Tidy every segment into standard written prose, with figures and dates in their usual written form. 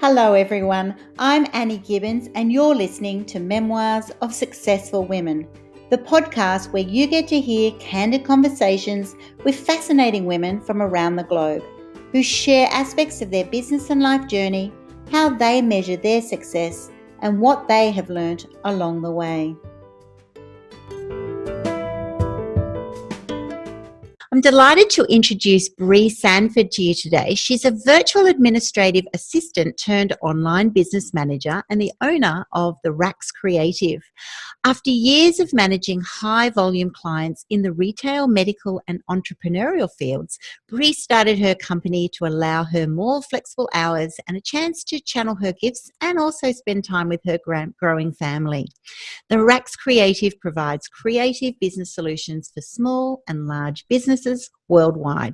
Hello, everyone. I'm Annie Gibbins, and you're listening to Memoirs of Successful Women, the podcast where you get to hear candid conversations with fascinating women from around the globe who share aspects of their business and life journey, how they measure their success, and what they have learnt along the way. I'm delighted to introduce Bri Sanford to you today. She's a virtual administrative assistant turned online business manager and the owner of the Raxx Creative. After years of managing high-volume clients in the retail, medical and entrepreneurial fields, Bri started her company to allow her more flexible hours and a chance to channel her gifts and also spend time with her growing family. The Raxx Creative provides creative business solutions for small and large businesses worldwide.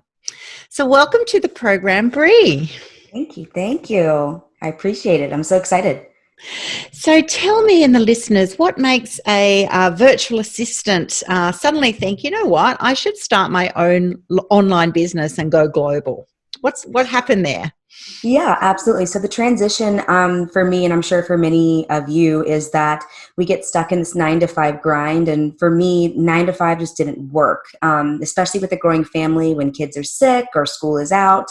So welcome to the program, Bri. Thank you. I appreciate it. I'm so excited. So tell me and the listeners, what makes a virtual assistant suddenly think, you know what, I should start my own online business and go global? What happened there? Yeah, absolutely. So the transition for me, and I'm sure for many of you, is that we get stuck in this 9 to 5 grind. And for me, 9 to 5 just didn't work, especially with a growing family when kids are sick or school is out.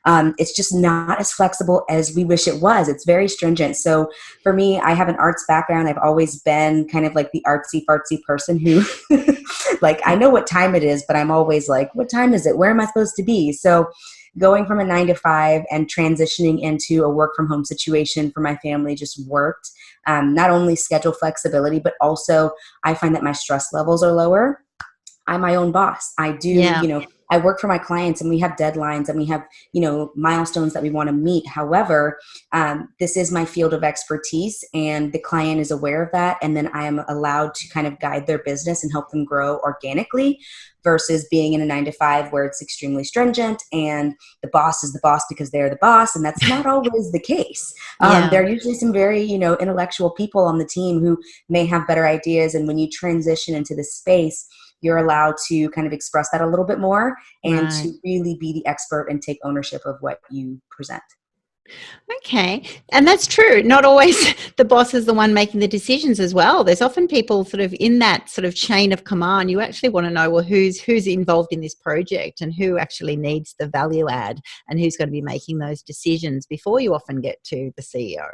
It's just not as flexible as we wish it was. It's very stringent. So for me, I have an arts background. I've always been kind of like the artsy fartsy person who like, I know what time it is, but I'm always like, what time is it? Where am I supposed to be? So going from a 9 to 5 and transitioning into a work from home situation for my family just worked. Not only schedule flexibility, but also I find that my stress levels are lower. I'm my own boss. I do, I work for my clients and we have deadlines and we have, milestones that we want to meet. However, this is my field of expertise and the client is aware of that. And then I am allowed to kind of guide their business and help them grow organically versus being in a 9 to 5 where it's extremely stringent and the boss is the boss because they're the boss. And that's not always the case. There are usually some very, intellectual people on the team who may have better ideas. And when you transition into this space, you're allowed to kind of express that a little bit more and to really be the expert and take ownership of what you present. Okay. And that's true. Not always the boss is the one making the decisions as well. There's often people sort of in that sort of chain of command. You actually want to know, well, who's involved in this project and who actually needs the value add and who's going to be making those decisions before you often get to the CEO.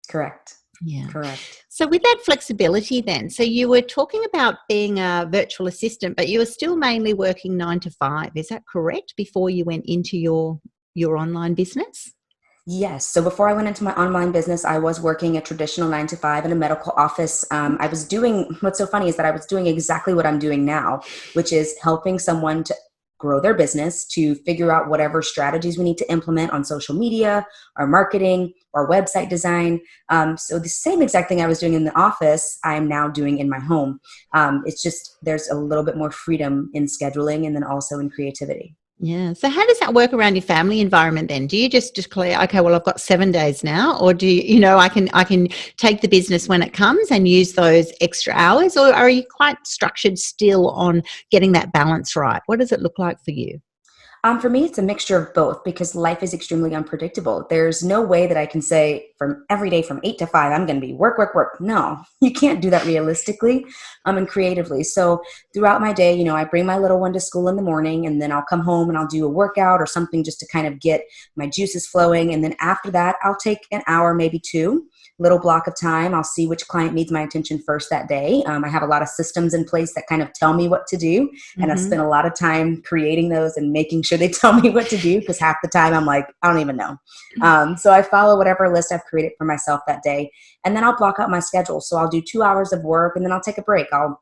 Correct. Yeah. Correct. So with that flexibility then, so you were talking about being a virtual assistant, but you were still mainly working 9 to 5. Is that correct? Before you went into your online business? Yes. So before I went into my online business, I was working a traditional 9 to 5 in a medical office. I was doing, what's so funny is that I was doing exactly what I'm doing now, which is helping someone to grow their business, to figure out whatever strategies we need to implement on social media, our marketing, our website design. So the same exact thing I was doing in the office, I'm now doing in my home. It's just, there's a little bit more freedom in scheduling and then also in creativity. Yeah. So how does that work around your family environment then? Do you just declare, okay, well, I've got 7 days now, or do you, I can take the business when it comes and use those extra hours, or are you quite structured still on getting that balance right? What does it look like for you? For me, it's a mixture of both because life is extremely unpredictable. There's no way that I can say from every day from 8 to 5, I'm going to be work, work, work. No, you can't do that realistically and creatively. So throughout my day, I bring my little one to school in the morning and then I'll come home and I'll do a workout or something just to kind of get my juices flowing. And then after that, I'll take an hour, maybe 2. Little block of time. I'll see which client needs my attention first that day. I have a lot of systems in place that kind of tell me what to do. And I've spent a lot of time creating those and making sure they tell me what to do because half the time I'm like, I don't even know. So I follow whatever list I've created for myself that day. And then I'll block out my schedule. So I'll do 2 hours of work and then I'll take a break. I'll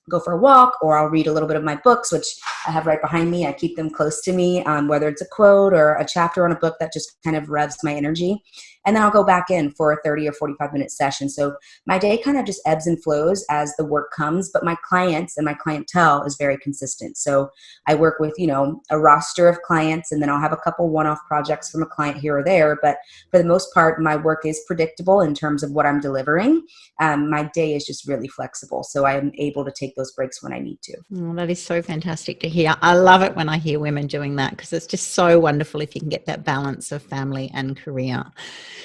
go for a walk or I'll read a little bit of my books, which I have right behind me. I keep them close to me, whether it's a quote or a chapter on a book that just kind of revs my energy. and then I'll go back in for a 30 or 45-minute session. So my day kind of just ebbs and flows as the work comes, but my clients and my clientele is very consistent. So I work with, a roster of clients, and then I'll have a couple one-off projects from a client here or there. But for the most part, my work is predictable in terms of what I'm delivering. My day is just really flexible. So I'm able to take those breaks when I need to. Oh, that is so fantastic to hear. I love it when I hear women doing that, because it's just so wonderful if you can get that balance of family and career.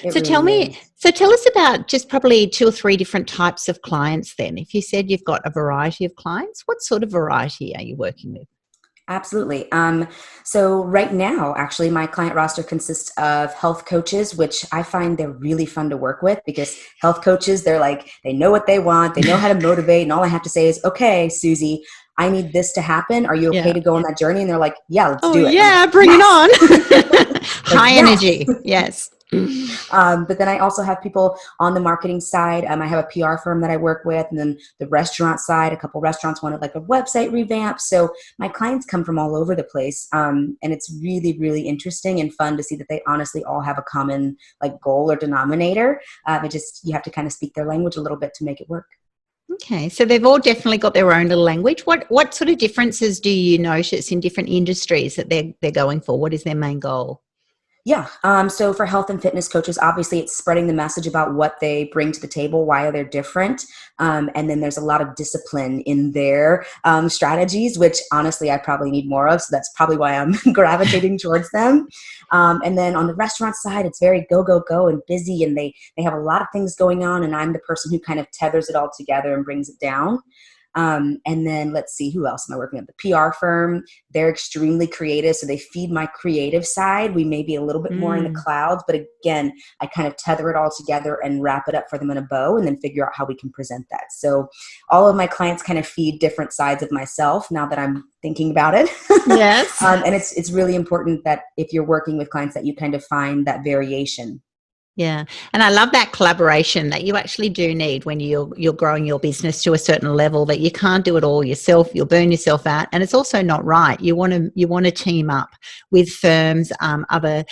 It really is. So tell us about just probably 2 or 3 different types of clients then. If you said you've got a variety of clients, what sort of variety are you working with? Absolutely. So right now, actually, my client roster consists of health coaches, which I find they're really fun to work with, because health coaches, they know what they want. They know how to motivate. And all I have to say is, okay, Susie, I need this to happen. Are you okay to go on that journey? And they're like, yeah, let's do it. Yeah, like, bring yes! it on. High energy. Yes. But then I also have people on the marketing side. I have a PR firm that I work with, and then the restaurant side, a couple restaurants wanted like a website revamp. So my clients come from all over the place. And it's really, really interesting and fun to see that they honestly all have a common like goal or denominator. You have to kind of speak their language a little bit to make it work. Okay, so they've all definitely got their own little language. What sort of differences do you notice in different industries that they're going for? What is their main goal? Yeah. So for health and fitness coaches, obviously it's spreading the message about what they bring to the table, why they're different. And then there's a lot of discipline in their strategies, which honestly I probably need more of. So that's probably why I'm gravitating towards them. And then on the restaurant side, it's very go, go, go and busy. And they have a lot of things going on. And I'm the person who kind of tethers it all together and brings it down. And then let's see, who else am I working with? The PR firm, they're extremely creative. So they feed my creative side. We may be a little bit more in the clouds, but again, I kind of tether it all together and wrap it up for them in a bow and then figure out how we can present that. So all of my clients kind of feed different sides of myself now that I'm thinking about it. Yes. And it's really important that if you're working with clients that you kind of find that variation. Yeah. And I love that collaboration that you actually do need when you're growing your business to a certain level, that you can't do it all yourself. You'll burn yourself out. And it's also not right. You want to team up with firms, other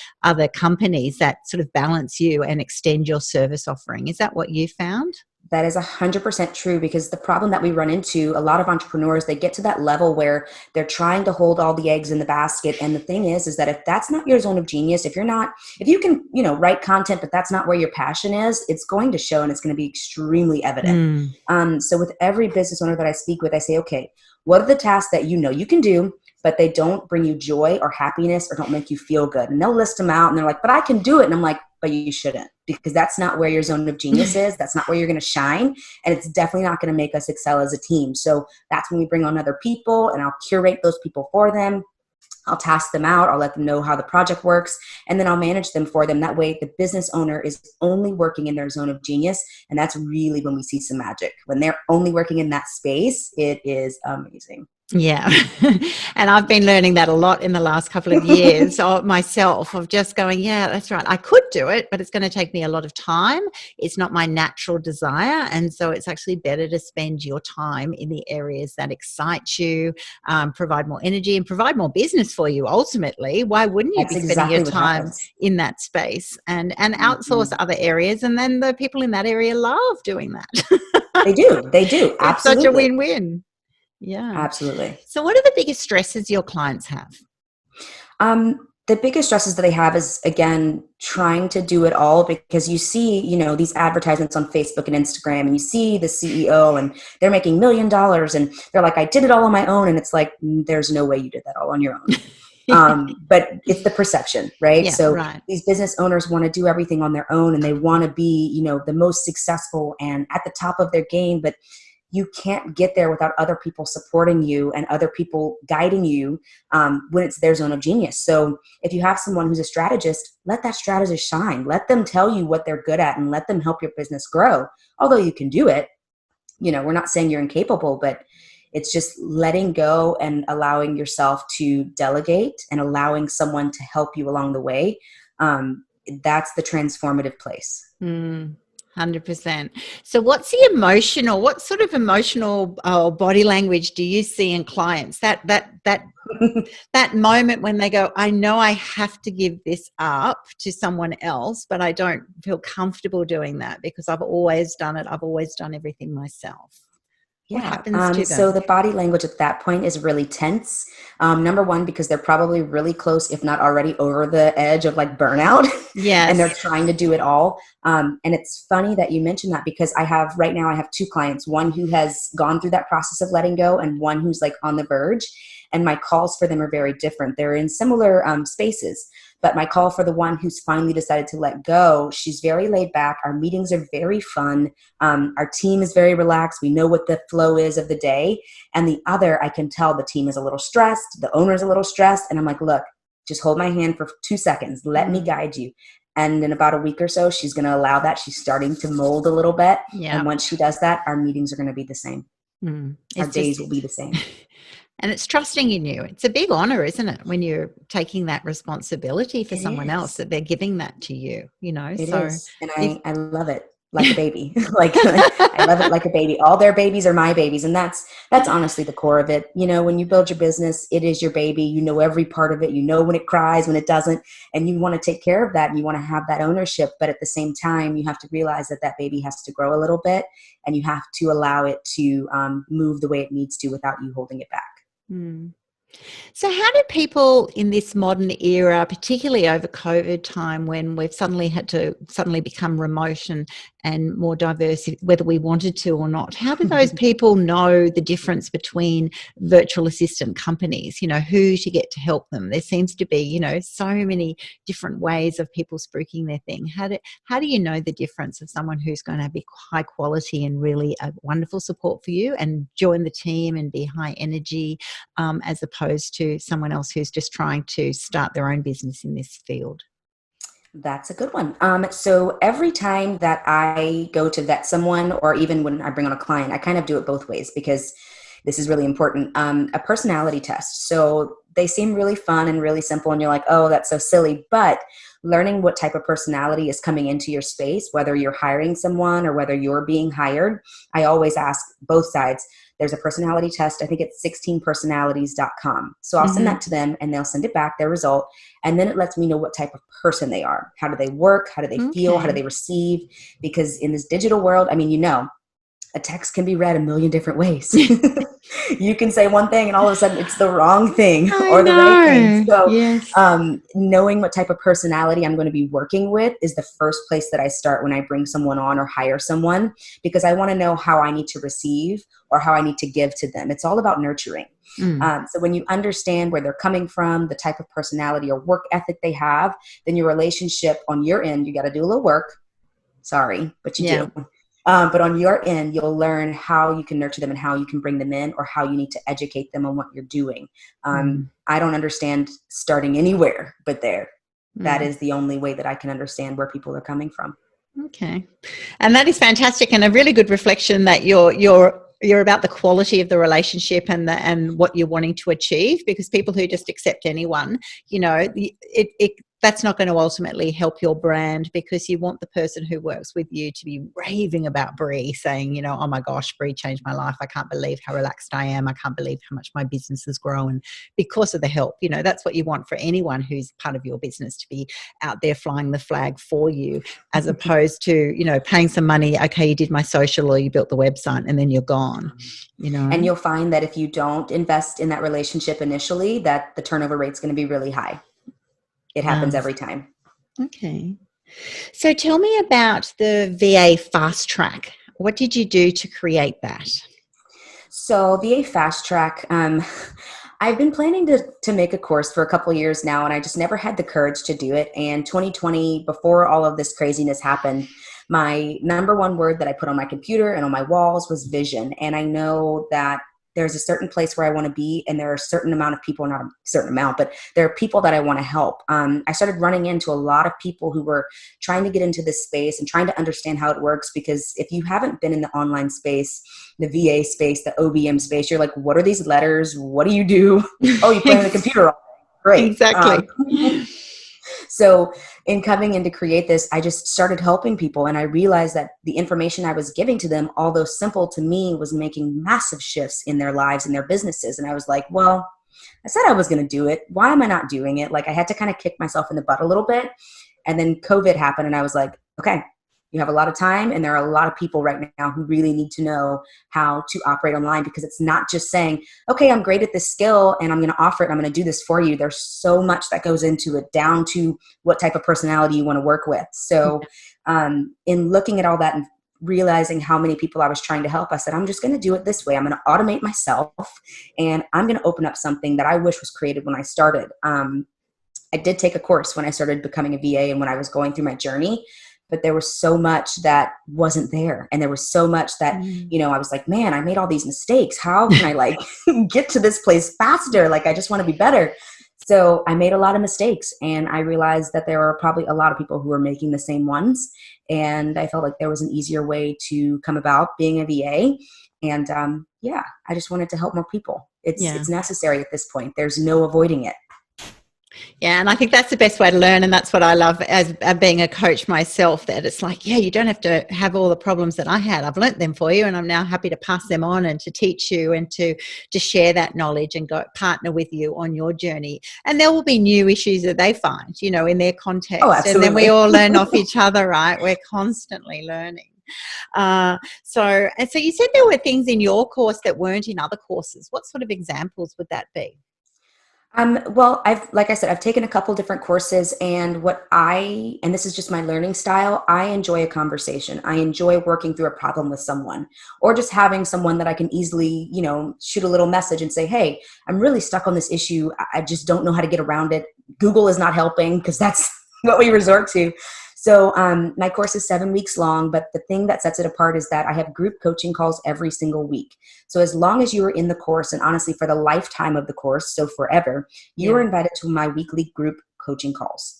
companies that sort of balance you and extend your service offering. Is that what you found? That is 100% true, because the problem that we run into, a lot of entrepreneurs, they get to that level where they're trying to hold all the eggs in the basket. And the thing is that if that's not your zone of genius, if you can, write content, but that's not where your passion is, it's going to show and it's going to be extremely evident. So with every business owner that I speak with, I say, okay, what are the tasks that you can do, but they don't bring you joy or happiness or don't make you feel good? And they'll list them out and they're like, but I can do it. And I'm like, but you shouldn't, because that's not where your zone of genius is. That's not where you're going to shine. And it's definitely not going to make us excel as a team. So that's when we bring on other people, and I'll curate those people for them. I'll task them out. I'll let them know how the project works, and then I'll manage them for them. That way the business owner is only working in their zone of genius. And that's really when we see some magic. When they're only working in that space, it is amazing. Yeah. And I've been learning that a lot in the last couple of years myself, of just going, yeah, that's right. I could do it, but it's going to take me a lot of time. It's not my natural desire. And so it's actually better to spend your time in the areas that excite you, provide more energy and provide more business for you. Ultimately, why wouldn't you That's be spending exactly your what time happens. in that space and outsource other areas? And then the people in that area love doing that. They do. It's such a Absolutely. win-win. Yeah. Absolutely. So what are the biggest stresses your clients have? The biggest stresses that they have is, again, trying to do it all, because you see, these advertisements on Facebook and Instagram, and you see the CEO and they're making $1 million and they're like, I did it all on my own. And it's like, there's no way you did that all on your own. But it's the perception, right? Yeah, So right. these business owners want to do everything on their own, and they want to be, the most successful and at the top of their game. But you can't get there without other people supporting you and other people guiding you when it's their zone of genius. So if you have someone who's a strategist, let that strategist shine. Let them tell you what they're good at and let them help your business grow. Although you can do it, we're not saying you're incapable, but it's just letting go and allowing yourself to delegate and allowing someone to help you along the way. That's the transformative place. 100%. So what sort of emotional body language do you see in clients? That moment when they go, I know I have to give this up to someone else, but I don't feel comfortable doing that because I've always done it. I've always done everything myself. What Yeah. happens to So them? the body language at that point is really tense. Number one, because they're probably really close, if not already over the edge of like burnout, and they're Yes. trying to do it all. And it's funny that you mentioned that because right now I have two clients, one who has gone through that process of letting go and one who's like on the verge. And my calls for them are very different. They're in similar spaces. But my call for the one who's finally decided to let go, she's very laid back. Our meetings are very fun. Our team is very relaxed. We know what the flow is of the day. And the other, I can tell the team is a little stressed. The owner is a little stressed. And I'm like, look, just hold my hand for 2 seconds. Let me guide you. And in about a week or so, she's going to allow that. She's starting to mold a little bit. Yeah. And once she does that, our meetings are going to be the same. Our days will be the same. And it's trusting in you. It's a big honor, isn't it, when you're taking that responsibility for someone else, that they're giving that to you, you know? It so is. And I love it like a baby. Like I love it like a baby. All their babies are my babies. And that's honestly the core of it. You know, when you build your business, it is your baby. You know every part of it. You know when it cries, when it doesn't. And you want to take care of that and you want to have that ownership. But at the same time, you have to realize that that baby has to grow a little bit and you have to allow it to move the way it needs to without you holding it back. So how do people in this modern era, particularly over COVID time when we've suddenly had to become remote and more diverse, whether we wanted to or not, how do those people know the difference between virtual assistant companies, you know, who to get to help them? There seems to be, you know, so many different ways of people spruiking their thing. How do you know the difference of someone who's going to be high quality and really a wonderful support for you and join the team and be high energy, as opposed to someone else who's just trying to start their own business in this field? That's a good one. So every time that I go to vet someone, or even when I bring on a client, I kind of do it both ways because this is really important. A personality test. So they seem really fun and really simple, and you're like, oh, that's so silly. But learning what type of personality is coming into your space, whether you're hiring someone or whether you're being hired, I always ask both sides. There's a personality test. I think it's 16personalities.com. So I'll send that to them and they'll send it back, their result. And then it lets me know what type of person they are. How do they work? How do they feel? How do they receive? Because in this digital world, I mean, you know, a text can be read a million different ways. You can say one thing and all of a sudden it's the wrong thing or the right thing. So yes. Knowing what type of personality I'm going to be working with is the first place that I start when I bring someone on or hire someone, because I want to know how I need to receive or how I need to give to them. It's all about nurturing. So when you understand where they're coming from, the type of personality or work ethic they have, then your relationship on your end, you got to do a little work. Sorry, but you do. But on your end, you'll learn how you can nurture them and how you can bring them in or how you need to educate them on what you're doing. I don't understand starting anywhere but there. That is the only way that I can understand where people are coming from. Okay. And that is fantastic and a really good reflection that you're about the quality of the relationship and what you're wanting to achieve, because people who just accept anyone, you know, that's not going to ultimately help your brand, because you want the person who works with you to be raving about Bri, saying, you know, oh my gosh, Bri changed my life. I can't believe how relaxed I am. I can't believe how much my business has grown because of the help. You know, that's what you want for anyone who's part of your business, to be out there flying the flag for you, as opposed to, you know, paying some money. Okay, you did my social or you built the website and then you're gone, you know. And you'll find that if you don't invest in that relationship initially, that the turnover rate's going to be really high. It happens every time. Okay. So tell me about the VA Fast Track. What did you do to create that? So VA Fast Track, I've been planning to make a course for a couple years now, and I just never had the courage to do it. And 2020, before all of this craziness happened, my number one word that I put on my computer and on my walls was vision. And I know that there's a certain place where I want to be, and there are a certain amount of people, not a certain amount, but there are people that I want to help. I started running into a lot of people who were trying to get into this space and trying to understand how it works, because if you haven't been in the online space, the VA space, the OBM space, you're like, what are these letters? What do you do? Oh, you play on the computer all day. Great. Exactly. So in coming in to create this, I just started helping people. And I realized that the information I was giving to them, although simple to me, was making massive shifts in their lives and their businesses. And I was like, well, I said I was going to do it. Why am I not doing it? Like, I had to kind of kick myself in the butt a little bit. And then COVID happened and I was like, okay, you have a lot of time and there are a lot of people right now who really need to know how to operate online, because it's not just saying, okay, I'm great at this skill and I'm going to offer it. I'm going to do this for you. There's so much that goes into it, down to what type of personality you want to work with. So in looking at all that and realizing how many people I was trying to help, I said, I'm just going to do it this way. I'm going to automate myself and I'm going to open up something that I wish was created when I started. I did take a course when I started becoming a VA and when I was going through my journey, but there was so much that wasn't there. And there was so much that, I was like, man, I made all these mistakes. How can I like get to this place faster? Like, I just want to be better. So I made a lot of mistakes and I realized that there were probably a lot of people who were making the same ones. And I felt like there was an easier way to come about being a VA. And I just wanted to help more people. It's necessary at this point. There's no avoiding it. Yeah, and I think that's the best way to learn, and that's what I love as being a coach myself, that it's like, you don't have to have all the problems that I had. I've learnt them for you and I'm now happy to pass them on and to teach you and to share that knowledge and go partner with you on your journey. And there will be new issues that they find, in their context. Oh, absolutely. And then we all learn off each other, right? We're constantly learning. So you said there were things in your course that weren't in other courses. What sort of examples would that be? Well, like I said, I've taken a couple different courses, and and this is just my learning style, I enjoy a conversation. I enjoy working through a problem with someone, or just having someone that I can easily, shoot a little message and say, hey, I'm really stuck on this issue. I just don't know how to get around it. Google is not helping, because that's what we resort to. So my course is 7 weeks long, but the thing that sets it apart is that I have group coaching calls every single week. So as long as you are in the course, and honestly for the lifetime of the course, so forever, you are invited to my weekly group coaching calls.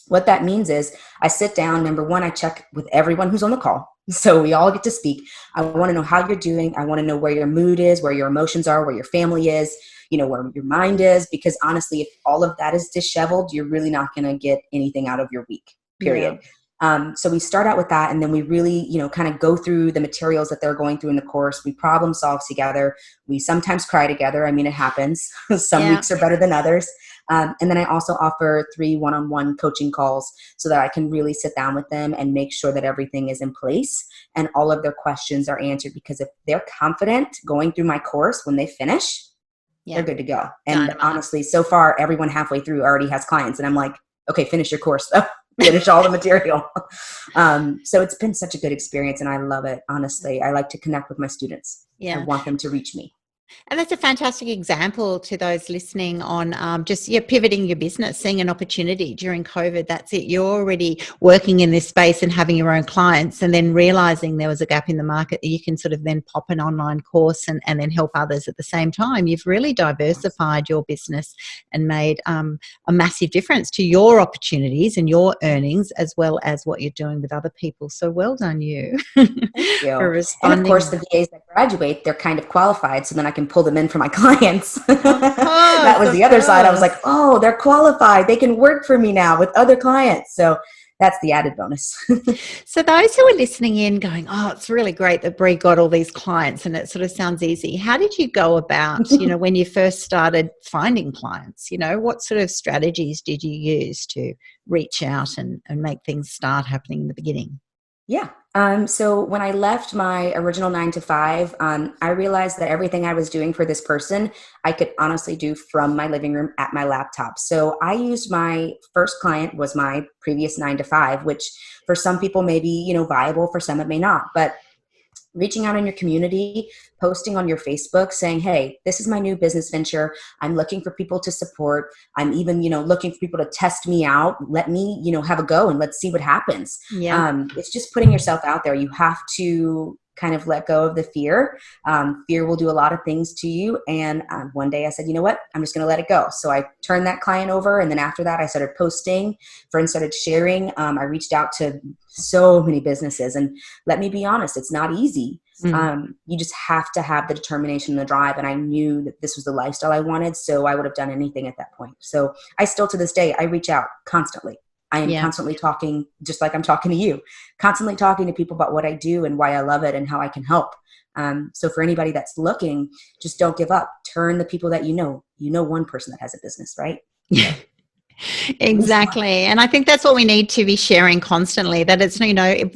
What that means is I sit down, number one, I check with everyone who's on the call. So we all get to speak. I want to know how you're doing. I want to know where your mood is, where your emotions are, where your family is, where your mind is, because honestly, if all of that is disheveled, you're really not going to get anything out of your week. Period. Yeah. So we start out with that, and then we really, kind of go through the materials that they're going through in the course. We problem solve together. We sometimes cry together. I mean, it happens. Some weeks are better than others. And then I also offer 3 one-on-one coaching calls so that I can really sit down with them and make sure that everything is in place and all of their questions are answered. Because if they're confident going through my course, when they finish, they're good to go. And honestly, so far, everyone halfway through already has clients. And I'm like, okay, finish your course though. Finish all the material. So it's been such a good experience and I love it. Honestly, I like to connect with my students. I want them to reach me. And that's a fantastic example to those listening on just pivoting your business, seeing an opportunity during COVID. That's it. You're already working in this space and having your own clients, and then realizing there was a gap in the market that you can sort of then pop an online course and then help others at the same time. You've really diversified your business and made a massive difference to your opportunities and your earnings, as well as what you're doing with other people. So well done you. Thank you. For responding. And of course, the VAs that graduate, they're kind of qualified, so then I can pull them in for my clients. That was the other side. I was like, oh, they're qualified. They can work for me now with other clients. So that's the added bonus. So those who are listening in going, oh, it's really great that Bri got all these clients and it sort of sounds easy. How did you go about, when you first started finding clients? What sort of strategies did you use to reach out and make things start happening in the beginning? Yeah. So when I left my original 9-to-5, I realized that everything I was doing for this person, I could honestly do from my living room at my laptop. So I used my first client was my previous 9-to-5, which for some people may be, viable. For some, it may not. But reaching out in your community, posting on your Facebook saying, hey, this is my new business venture. I'm looking for people to support. I'm even, looking for people to test me out. Let me, have a go and let's see what happens. Yeah. It's just putting yourself out there. You have to kind of let go of the fear. Fear will do a lot of things to you. And one day I said, you know what, I'm just going to let it go. So I turned that client over. And then after that, I started posting, friends started sharing. I reached out to so many businesses, and let me be honest, it's not easy. Mm. You just have to have the determination and the drive. And I knew that this was the lifestyle I wanted. So I would have done anything at that point. So I still, to this day, I reach out constantly. I am Yeah. constantly talking, just like I'm talking to you, constantly talking to people about what I do and why I love it and how I can help. So for anybody that's looking, just don't give up. Turn the people that you know one person that has a business, right? So, Exactly. And I think that's what we need to be sharing constantly, that it's,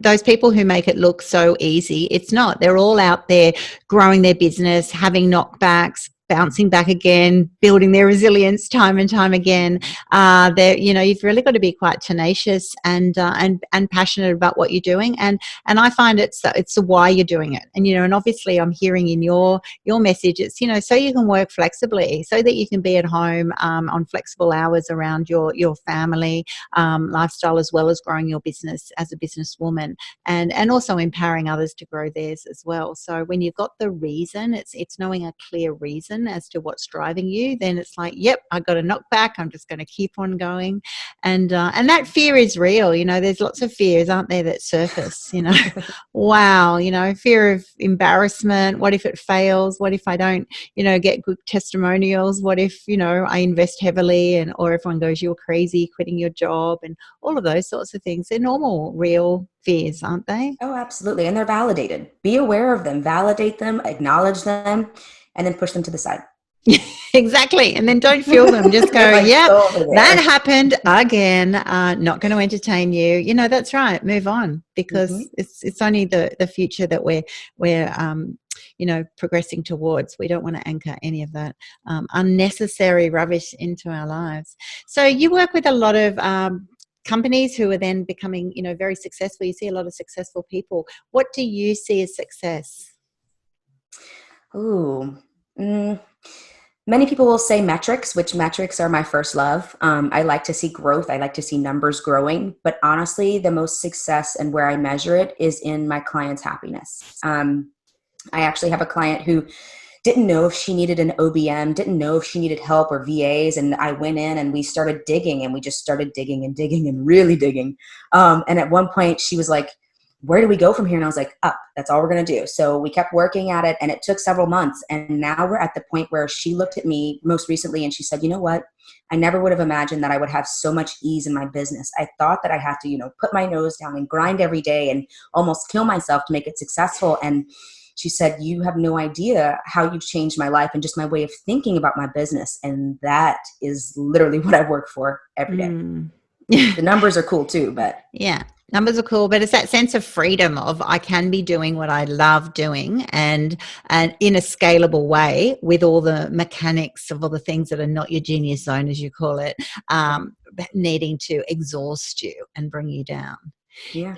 those people who make it look so easy, it's not. They're all out there growing their business, having knockbacks, bouncing back again, building their resilience time and time again. You've really got to be quite tenacious and passionate about what you're doing. And I find it's the why you're doing it. And obviously I'm hearing in your message, it's, so you can work flexibly, so that you can be at home on flexible hours around your family lifestyle, as well as growing your business as a businesswoman, and also empowering others to grow theirs as well. So when you've got the reason, it's knowing a clear reason as to what's driving you, then it's like, yep, I got a knockback, I'm just going to keep on going. And that fear is real. There's lots of fears, aren't there, that surface. Wow, fear of embarrassment. What if it fails? What if I don't get good testimonials? What if I invest heavily or everyone goes, you're crazy, quitting your job, and all of those sorts of things? They're normal, real fears, aren't they? Oh, absolutely. And they're validated. Be aware of them, validate them, acknowledge them, and then push them to the side. Exactly. And then don't feel them. Just go, like, yep, that there. happened again. Not going to entertain you. That's right. Move on, because it's only the future that we're progressing towards. We don't want to anchor any of that unnecessary rubbish into our lives. So you work with a lot of companies who are then becoming, very successful. You see a lot of successful people. What do you see as success? Ooh. Many people will say metrics, which metrics are my first love. I like to see growth. I like to see numbers growing. But honestly, the most success and where I measure it is in my client's happiness. I actually have a client who didn't know if she needed an OBM, didn't know if she needed help or VAs. And I went in and we started digging, and we just started digging and digging and really digging. And at one point she was like, where do we go from here? And I was like, up, that's all we're going to do. So we kept working at it, and it took several months. And now we're at the point where she looked at me most recently and she said, you know what? I never would have imagined that I would have so much ease in my business. I thought that I had to, put my nose down and grind every day and almost kill myself to make it successful. And she said, you have no idea how you've changed my life and just my way of thinking about my business. And that is literally what I work for every day. The numbers are cool too, but yeah. Numbers are cool, but it's that sense of freedom of I can be doing what I love doing and in a scalable way, with all the mechanics of all the things that are not your genius zone, as you call it, needing to exhaust you and bring you down. Yeah.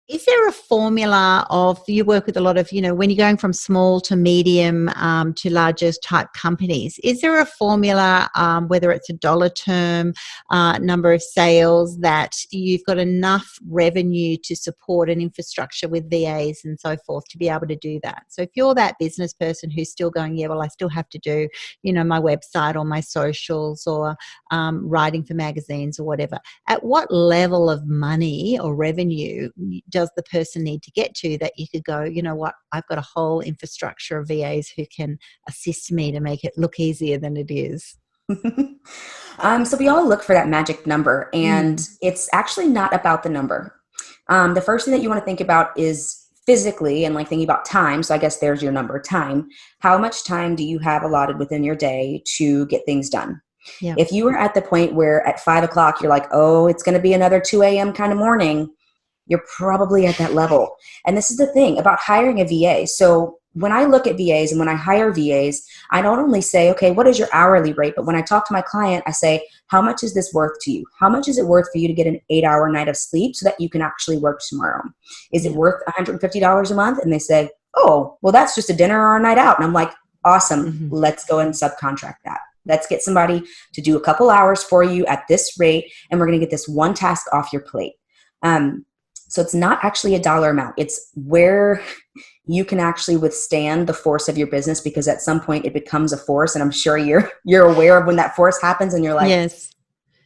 Is there a formula of, you work with a lot of, when you're going from small to medium to larger type companies, is there a formula, whether it's a dollar term, number of sales, that you've got enough revenue to support an infrastructure with VAs and so forth to be able to do that? So if you're that business person who's still going, yeah, well, I still have to do, my website or my socials or writing for magazines or whatever, at what level of money or revenue does the person need to get to that you could go, you know what, I've got a whole infrastructure of VAs who can assist me to make it look easier than it is? So we all look for that magic number, and it's actually not about the number. The first thing that you want to think about is physically, and like thinking about time. So I guess there's your number, time. How much time do you have allotted within your day to get things done? Yeah. If you are at the point where at 5 o'clock, you're like, oh, it's going to be another 2 a.m. kind of morning, you're probably at that level. And this is the thing about hiring a VA. So when I look at VAs and when I hire VAs, I don't only say, okay, what is your hourly rate? But when I talk to my client, I say, how much is this worth to you? How much is it worth for you to get an 8-hour night of sleep so that you can actually work tomorrow? Is it worth $150 a month? And they say, oh, well, that's just a dinner or a night out. And I'm like, awesome. Let's go and subcontract that. Let's get somebody to do a couple hours for you at this rate, and we're going to get this one task off your plate. So it's not actually a dollar amount. It's where you can actually withstand the force of your business, because at some point it becomes a force. And I'm sure you're aware of when that force happens and you're like, yes,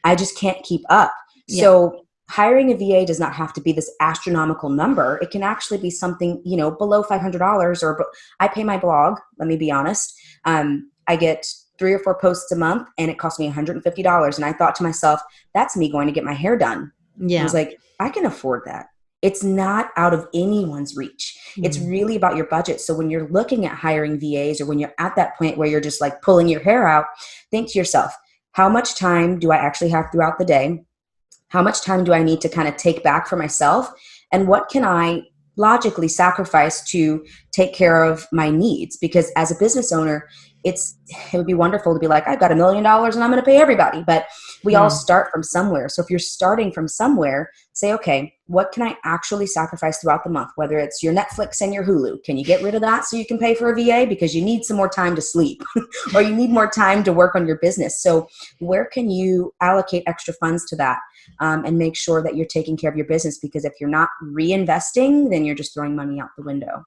I just can't keep up. Yeah. So hiring a VA does not have to be this astronomical number. It can actually be something, below $500 I pay my blog. Let me be honest. I get 3 or 4 posts a month and it cost me $150. And I thought to myself, that's me going to get my hair done. Yeah. I was like, I can afford that. It's not out of anyone's reach. It's really about your budget. So when you're looking at hiring VAs, or when you're at that point where you're just like pulling your hair out, think to yourself, how much time do I actually have throughout the day? How much time do I need to kind of take back for myself? And what can I logically sacrifice to take care of my needs? Because as a business owner, it would be wonderful to be like, I've got $1 million and I'm going to pay everybody. But we all start from somewhere. So if you're starting from somewhere, say, okay, what can I actually sacrifice throughout the month? Whether it's your Netflix and your Hulu, can you get rid of that so you can pay for a VA because you need some more time to sleep or you need more time to work on your business? So where can you allocate extra funds to that and make sure that you're taking care of your business? Because if you're not reinvesting, then you're just throwing money out the window.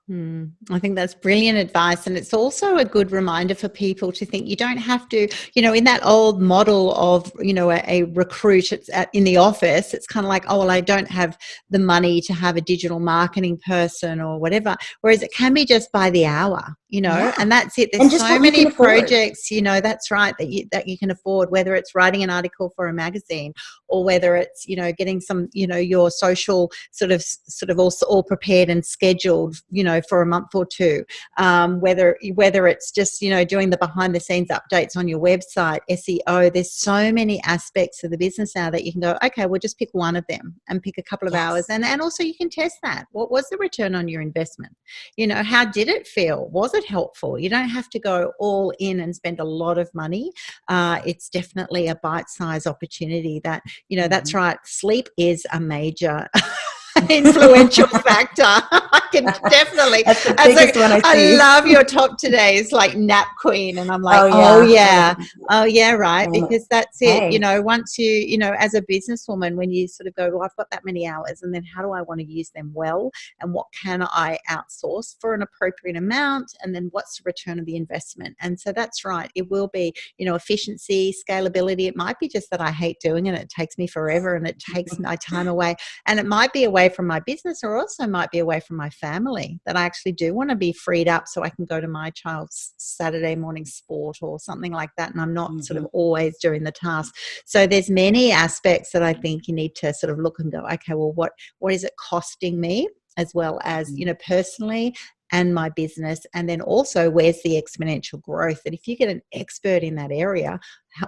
I think that's brilliant advice. And it's also a good reminder for people to think you don't have to, in that old model of, a recruit in the office, it's kind of like, oh, well, I don't have the money to have a digital marketing person or whatever. Whereas it can be just by the hour, and that's it. There's so many projects, that's right, that you can afford, whether it's writing an article for a magazine or whether it's, getting some, your social sort of all prepared and scheduled, for a month or two, whether it's just, doing the behind the scenes updates on your website, SEO. There's so many aspects of the business now that you can go, okay, we'll just pick one of them and pick a couple of hours. And also you can test that. What was the return on your investment? How did it feel? Was it helpful? You don't have to go all in and spend a lot of money. It's definitely a bite-sized opportunity that, that's right. Sleep is a major influential factor. I can definitely. That's the biggest one I see. I love your top today. It's like nap queen, and I'm like, oh yeah, right, because that's it. Once you, as a businesswoman, when you sort of go, well, I've got that many hours, and then how do I want to use them well, and what can I outsource for an appropriate amount, and then what's the return of the investment? And so that's right. It will be, efficiency, scalability. It might be just that I hate doing it. It takes me forever, and it takes my time away, and it might be away from my business, or also might be away from my family, that I actually do want to be freed up so I can go to my child's Saturday morning sport or something like that, and I'm not sort of always doing the task. So there's many aspects that I think you need to sort of look and go, okay, well, what is it costing me, as well as, personally and my business, and then also where's the exponential growth? That if you get an expert in that area,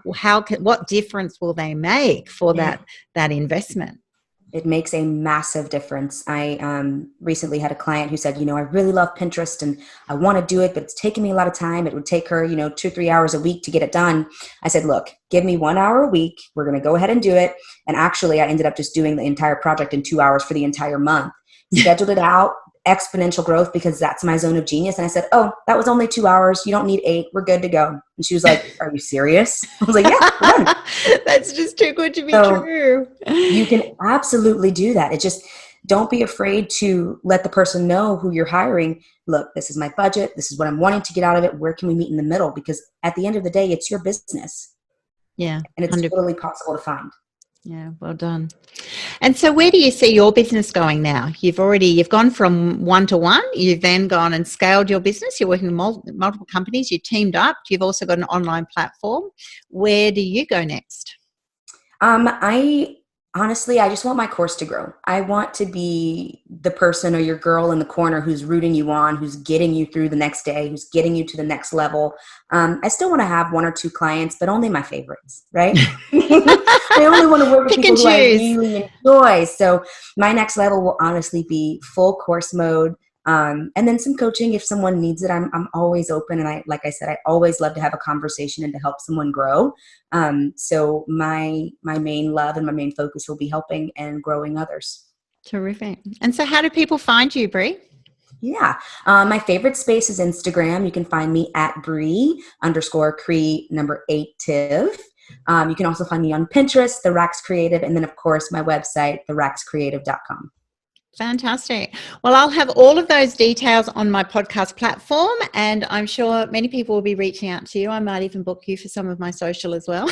what difference will they make for that investment? It makes a massive difference. I recently had a client who said, I really love Pinterest and I want to do it, but it's taking me a lot of time. It would take her, 2 or 3 hours a week to get it done. I said, look, give me 1 hour a week. We're going to go ahead and do it. And actually, I ended up just doing the entire project in 2 hours for the entire month. Scheduled it out, exponential growth, because that's my zone of genius. And I said, oh, that was only 2 hours. You don't need 8. We're good to go. And she was like, are you serious? I was like, yeah, we're done. That's just too good to be true. You can absolutely do that. It just, don't be afraid to let the person know who you're hiring. Look, this is my budget. This is what I'm wanting to get out of it. Where can we meet in the middle? Because at the end of the day, it's your business. Yeah. And it's totally possible to find. Yeah, well done. And so where do you see your business going now? You've gone from 1 to 1. You've then gone and scaled your business. You're working with multiple companies. You teamed up. You've also got an online platform. Where do you go next? Honestly, I just want my course to grow. I want to be the person or your girl in the corner who's rooting you on, who's getting you through the next day, who's getting you to the next level. I still want to have 1 or 2 clients, but only my favorites, right? I only want to work with people who I really enjoy. So my next level will honestly be full course mode. And then some coaching if someone needs it. I'm always open. And like I said, I always love to have a conversation and to help someone grow. So my main love and my main focus will be helping and growing others. Terrific. And so how do people find you, Bri? Yeah. My favorite space is Instagram. You can find me at Bri_Cre8tiv. You can also find me on Pinterest, the Raxx Creative, and then of course my website, theraxxcreative.com. Fantastic. Well, I'll have all of those details on my podcast platform, and I'm sure many people will be reaching out to you. I might even book you for some of my social as well.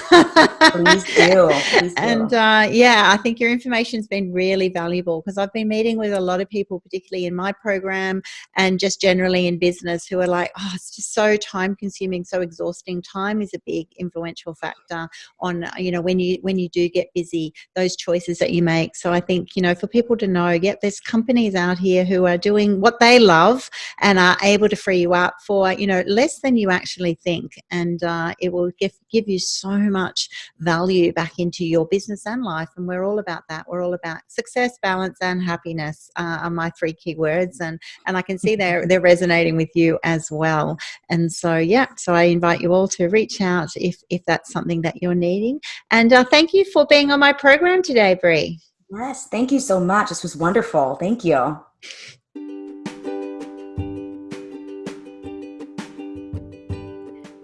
Please do. Please And do. yeah, I think your information's been really valuable, because I've been meeting with a lot of people, particularly in my program and just generally in business, who are like, oh, it's just so time consuming, so exhausting. Time is a big influential factor on, when you do get busy, those choices that you make. So I think, for people to know, yep, there's companies out here who are doing what they love and are able to free you up for, less than you actually think. And it will give you so much value back into your business and life. And we're all about that. We're all about success, balance, and happiness are my 3 key words. And I can see they're resonating with you as well. And so, yeah, so I invite you all to reach out if that's something that you're needing. And thank you for being on my program today, Bri. Yes, thank you so much. This was wonderful. Thank you.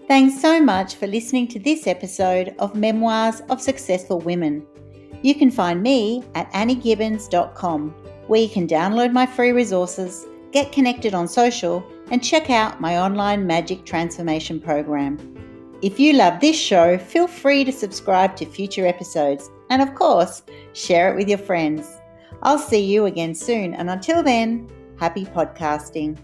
Thanks so much for listening to this episode of Memoirs of Successful Women. You can find me at anniegibbins.com, where you can download my free resources, get connected on social, and check out my online magic transformation program. If you love this show, feel free to subscribe to future episodes and, of course, share it with your friends. I'll see you again soon, and until then, happy podcasting.